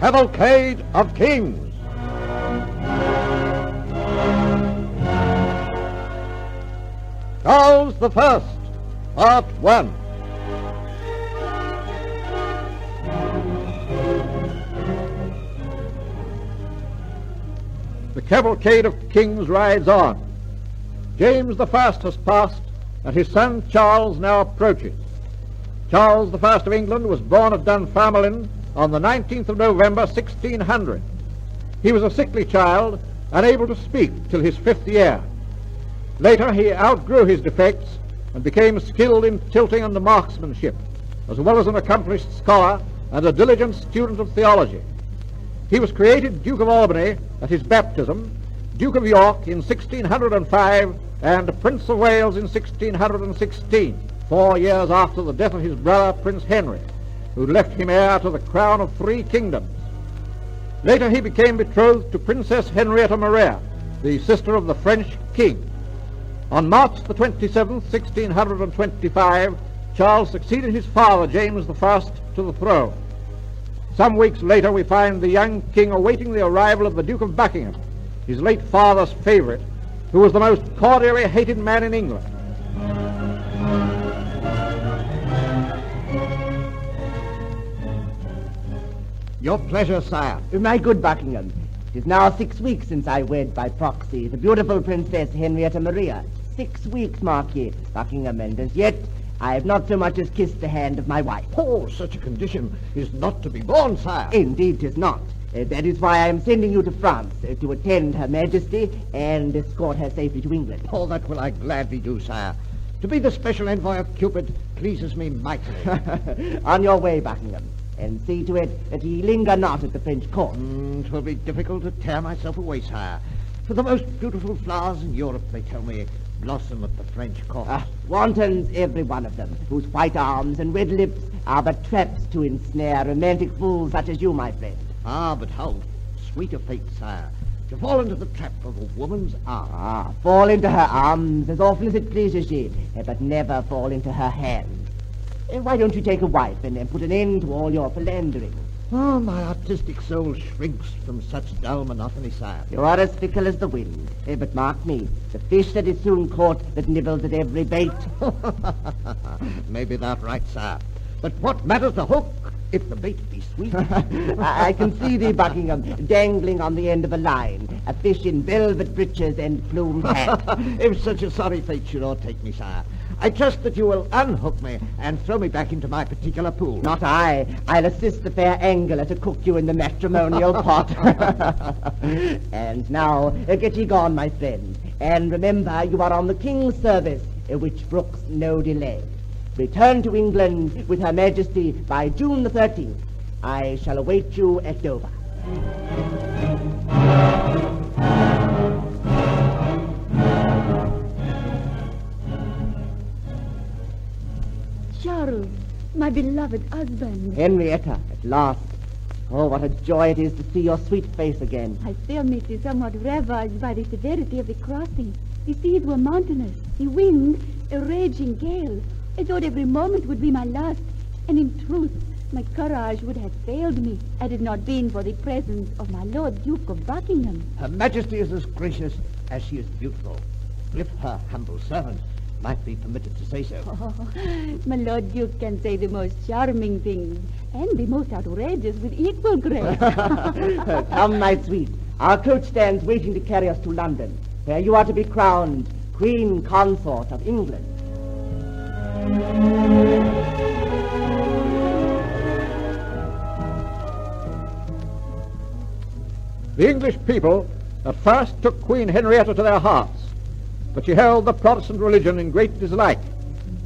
Cavalcade of Kings. Charles the First, Part 1. The Cavalcade of Kings rides on. James the First has passed, and his son Charles now approaches. Charles the First of England was born at Dunfermline on the 19th of November, 1600. He was a sickly child, unable to speak till his 5th year. Later he outgrew his defects and became skilled in tilting and marksmanship, as well as an accomplished scholar and a diligent student of theology. He was created Duke of Albany at his baptism, Duke of York in 1605, and Prince of Wales in 1616, 4 years after the death of his brother Prince Henry, who left him heir to the crown of 3 kingdoms. Later he became betrothed to Princess Henrietta Maria, the sister of the French king. On March the 27th, 1625, Charles succeeded his father, James I, to the throne. Some weeks later we find the young king awaiting the arrival of the Duke of Buckingham, his late father's favorite, who was the most cordially hated man in England. Your pleasure, sire. My good Buckingham, it is now 6 weeks since I wed by proxy the beautiful Princess Henrietta Maria. 6 weeks, mark ye, Buckingham, and as yet I have not so much as kissed the hand of my wife. Oh, such a condition is not to be borne, sire. Indeed 'tis not. That is why I am sending you to France to attend Her Majesty and escort her safely to England. Oh, that will I gladly do, sire. To be the special envoy of Cupid pleases me mightily. On your way, Buckingham, and see to it that ye linger not at the French court. 'Twill be difficult to tear myself away, sire. For the most beautiful flowers in Europe, they tell me, blossom at the French court. Wantons, every one of them, whose white arms and red lips are but traps to ensnare romantic fools such as you, my friend. But how sweet a fate, sire, to fall into the trap of a woman's arm. Fall into her arms as often as it pleases ye, but never fall into her hands. Why don't you take a wife and then put an end to all your philandering? Oh, my artistic soul shrinks from such dull monotony, sire. You are as fickle as the wind. But mark me, the fish that is soon caught that nibbles at every bait. Maybe that's right, sire. But what matters the hook if the bait be sweet? I can see thee, Buckingham, dangling on the end of a line, a fish in velvet breeches and plumed hat. If such a sorry fate should o'ertake me, sire, I trust that you will unhook me and throw me back into my particular pool. Not I. I'll assist the fair angler to cook you in the matrimonial pot. And now, get ye gone, my friend. And remember, you are on the King's service, which brooks no delay. Return to England with Her Majesty by June the 13th. I shall await you at Dover. Charles, my beloved husband. Henrietta, at last. Oh, what a joy it is to see your sweet face again. I fear me is somewhat ravaged by the severity of the crossing. The seas were mountainous, the wind a raging gale. I thought every moment would be my last, and in truth, my courage would have failed me had it not been for the presence of my Lord Duke of Buckingham. Her Majesty is as gracious as she is beautiful. If her humble servant might be permitted to say so. Oh, my Lord Duke can say the most charming things and the most outrageous with equal grace. Come, my sweet. Our coach stands waiting to carry us to London, where you are to be crowned Queen Consort of England. The English people at first took Queen Henrietta to their hearts, but she held the Protestant religion in great dislike,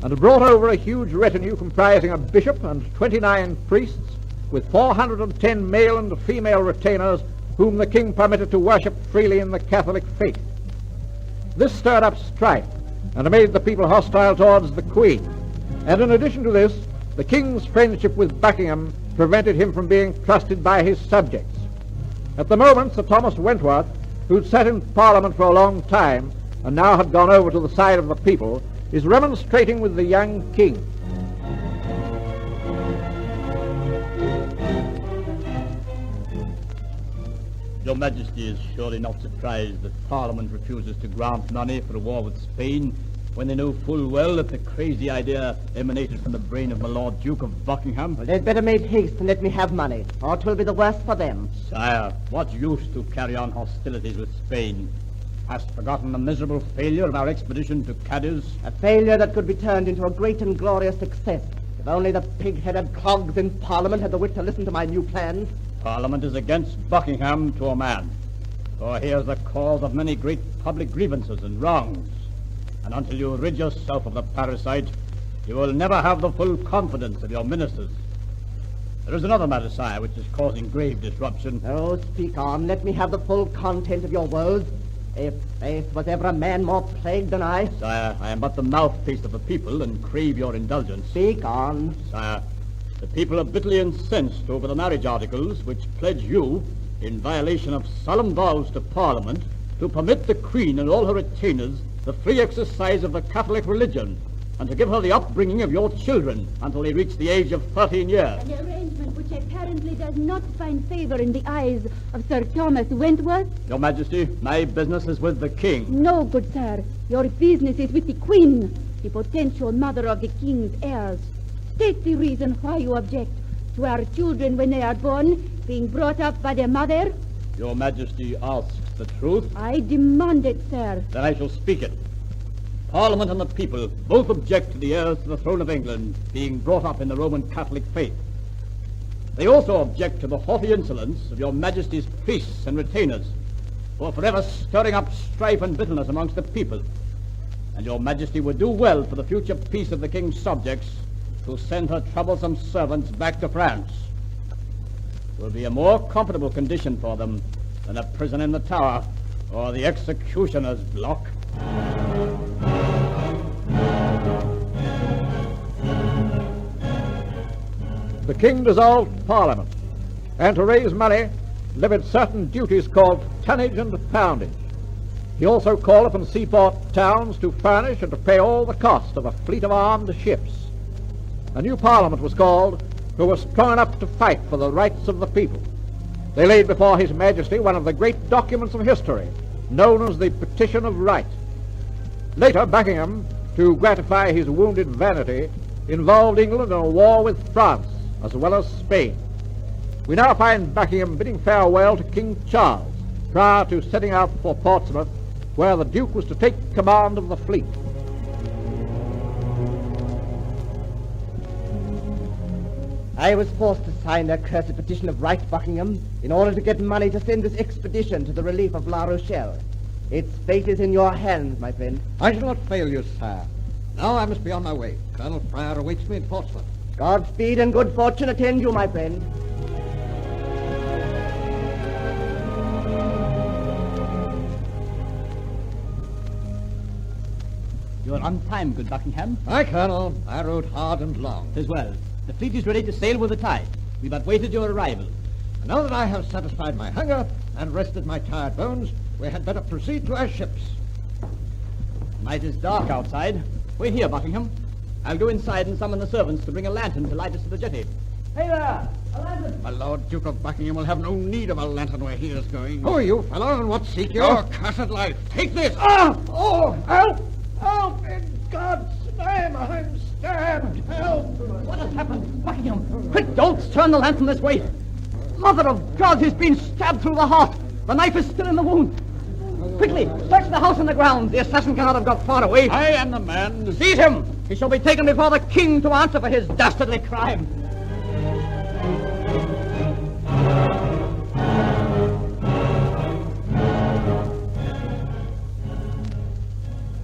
and brought over a huge retinue comprising a bishop and 29 priests, with 410 male and female retainers whom the king permitted to worship freely in the Catholic faith. This stirred up strife and made the people hostile towards the queen, and in addition to this, the king's friendship with Buckingham prevented him from being trusted by his subjects. At the moment, Sir Thomas Wentworth, who'd sat in Parliament for a long time and now had gone over to the side of the people, is remonstrating with the young king. Your Majesty is surely not surprised that Parliament refuses to grant money for a war with Spain when they know full well that the crazy idea emanated from the brain of my Lord Duke of Buckingham. Well, they'd better make haste and let me have money, or it will be the worse for them. Sire, what use to carry on hostilities with Spain? Hast forgotten the miserable failure of our expedition to Cadiz? A failure that could be turned into a great and glorious success. If only the pig-headed clogs in Parliament had the wit to listen to my new plans. Parliament is against Buckingham to a man. For he is the cause of many great public grievances and wrongs. And until you rid yourself of the parasite, you will never have the full confidence of your ministers. There is another matter, sire, which is causing grave disruption. Oh, speak on. Let me have the full content of your woes. If faith was ever a man more plagued than I. Sire, I am but the mouthpiece of the people and crave your indulgence. Speak on. Sire, the people are bitterly incensed over the marriage articles which pledge you, in violation of solemn vows to Parliament, to permit the Queen and all her retainers the free exercise of the Catholic religion, and to give her the upbringing of your children until they reach the age of 13 years. An arrangement which apparently does not find favor in the eyes of Sir Thomas Wentworth. Your Majesty, my business is with the King. No, good sir. Your business is with the Queen, the potential mother of the King's heirs. State the reason why you object to our children when they are born being brought up by their mother. Your Majesty asks the truth. I demand it, sir. Then I shall speak it. Parliament and the people both object to the heirs to the throne of England being brought up in the Roman Catholic faith. They also object to the haughty insolence of your Majesty's priests and retainers, who are forever stirring up strife and bitterness amongst the people. And your Majesty would do well for the future peace of the King's subjects to send her troublesome servants back to France. It will be a more comfortable condition for them than a prison in the Tower or the executioner's block. The king dissolved Parliament, and to raise money, levied certain duties called tonnage and poundage. He also called upon seaport towns to furnish and to pay all the cost of a fleet of armed ships. A new Parliament was called, who was strong enough to fight for the rights of the people. They laid before His Majesty one of the great documents of history, known as the Petition of Right. Later, Buckingham, to gratify his wounded vanity, involved England in a war with France, as well as Spain. We now find Buckingham bidding farewell to King Charles, prior to setting out for Portsmouth, where the Duke was to take command of the fleet. I was forced to sign that cursed petition of right, Buckingham, in order to get money to send this expedition to the relief of La Rochelle. Its fate is in your hands, my friend. I shall not fail you, sire. Now I must be on my way. Colonel Pryor awaits me in Portsmouth. Godspeed and good fortune attend you, my friend. You are on time, good Buckingham. Aye, Colonel. I rode hard and long. 'Tis well. The fleet is ready to sail with the tide. We but waited your arrival. And now that I have satisfied my hunger and rested my tired bones, we had better proceed to our ships. Night is dark outside. Wait here, Buckingham. I'll go inside and summon the servants to bring a lantern to light us to the jetty. Hey there! A lantern! My Lord Duke of Buckingham will have no need of a lantern where he is going. Who are you, fellow, and what seek you? Your cursed life. Take this! Ah! Oh, help! Help! In God's name, I'm stabbed! Help! What has happened? Buckingham! Quick, don't turn the lantern this way! Mother of God, he's been stabbed through the heart! The knife is still in the wound! Quickly, search the house and the grounds! The assassin cannot have got far away! I am the man. Seize him! He shall be taken before the king to answer for his dastardly crime!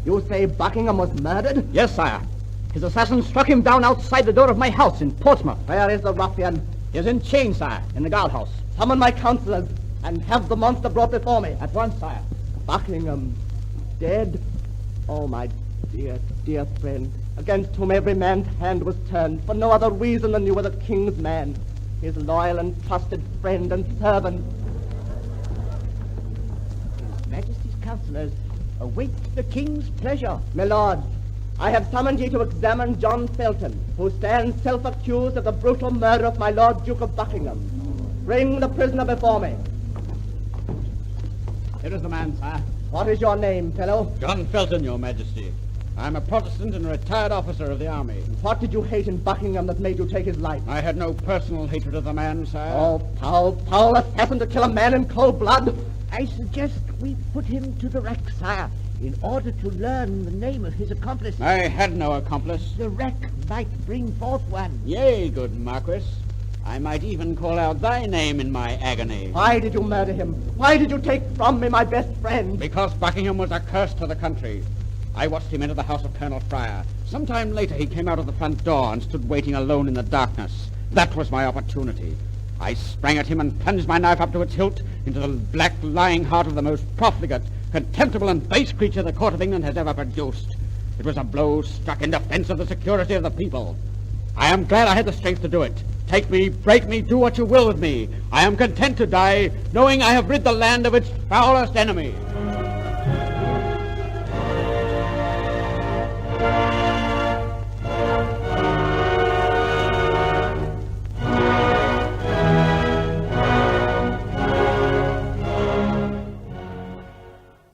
You say Buckingham was murdered? Yes, sire. His assassin struck him down outside the door of my house in Portsmouth. Where is the ruffian? He is in chains, sire, in the guardhouse. Summon my counselors and have the monster brought before me. At once, sire. Buckingham dead? Oh, my dear, dear friend, against whom every man's hand was turned for no other reason than you were the king's man, his loyal and trusted friend and servant. His Majesty's counselors await the king's pleasure. My lord, I have summoned ye to examine John Felton, who stands self-accused of the brutal murder of my Lord Duke of Buckingham. Bring the prisoner before me. Here is the man, sire. What is your name, fellow? John Felton, your majesty. I'm a Protestant and a retired officer of the army. What did you hate in Buckingham that made you take his life? I had no personal hatred of the man, sire. Oh, foul assassin to kill a man in cold blood. I suggest we put him to the rack, sire, in order to learn the name of his accomplice. I had no accomplice. The rack might bring forth one. Yea, good Marquis. I might even call out thy name in my agony. Why did you murder him? Why did you take from me my best friend? Because Buckingham was a curse to the country. I watched him enter the house of Colonel Fryer. Sometime later he came out of the front door and stood waiting alone in the darkness. That was my opportunity. I sprang at him and plunged my knife up to its hilt into the black lying heart of the most profligate, contemptible and base creature the court of England has ever produced. It was a blow struck in defense of the security of the people. I am glad I had the strength to do it. Take me, break me, do what you will with me. I am content to die, knowing I have rid the land of its foulest enemy.